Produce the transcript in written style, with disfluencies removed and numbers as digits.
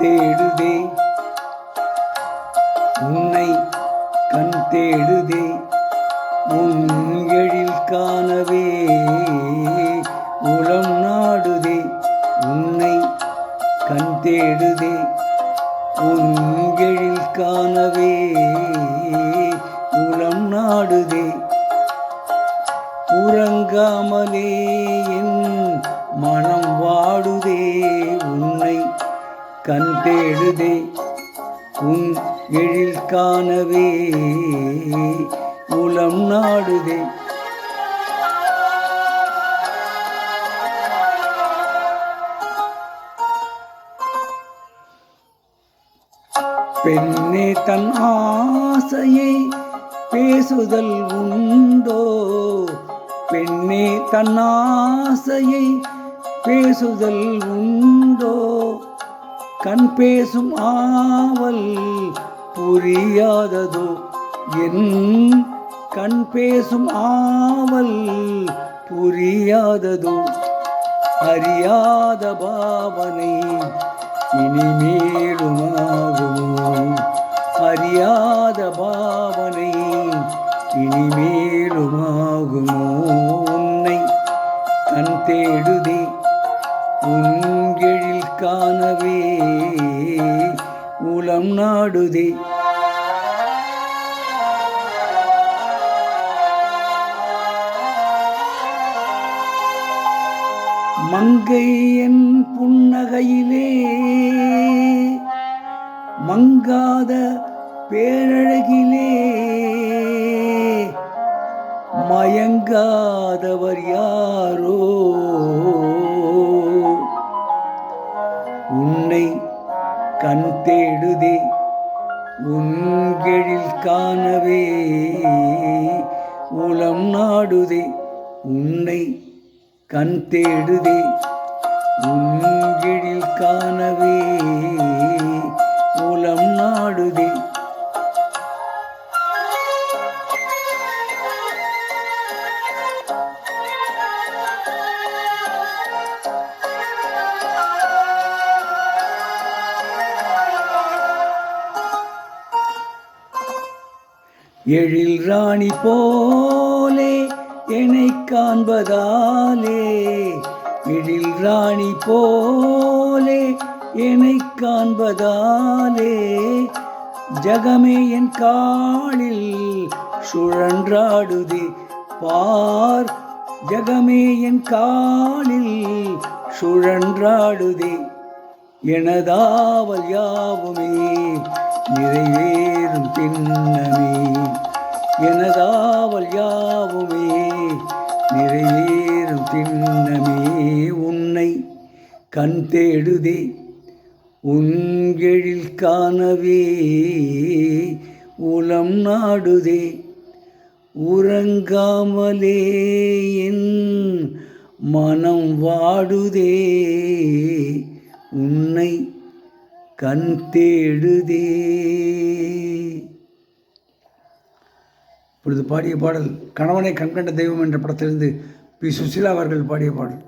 தேடுதே உன்னை கண் தேடுதே உன் எழில் காணவே உளம் நாடுதே உன்னை கண் தேடுதே உன் எழில் காணவே உளம் நாடுதே உறங்காமலே என் மனம் வாடுதே உன்னை கண் தேடுதே உன் எழில் காணவே உளம் நாடுதே பெண்ணே தன் ஆசையை பேசுதல் உண்டோ பெண்ணே தன் ஆசையை பேசுதல் உண்டோ கண் பேசும் ஆவல் புரியாததோ என் கண் பேசும் ஆவல் புரியாததோ அறியாத பாவனை இனிமேலுமாகுமோ அறியாத பாவனை இனிமேலுமாகுமோ உன்னை கண் தேடுதே உன் எழில் காணவே உளம் நாடுதே மங்கை என் புன்னகையிலே மங்காத பேரழகிலே மயங்காதவர் யாரோ உன்னை கண் தேடுதே உன் எழில் காணவே உளம் நாடுதே உன்னை கண் தேடுதே உன் எழில் காணவே உளம் நாடுதே எழில் ராணி போலே என்னை காண்பதாலே எழில் ராணி போலே என்னை காண்பதாலே ஜகமே என் காலில் சுழன்றாடுதே பார் ஜகமே என் காலில் சுழன்றாடுதே எனதாவல் யாவுமே நிறைவேறும் பின்னமே எனதாவல் யாவுமே நிறைவேறும் பின்னமே உன்னை கண் தேடுதே உன் எழில் காணவே உளம் நாடுதே உறங்காமலே என் மனம் வாடுதே உன்னை கண் தேடுதே. இப்பொழுது பாடிய பாடல் கணவனை கண்கண்ட தெய்வம் என்ற படத்திலிருந்து பி. சுசீலா அவர்கள் பாடிய பாடல்.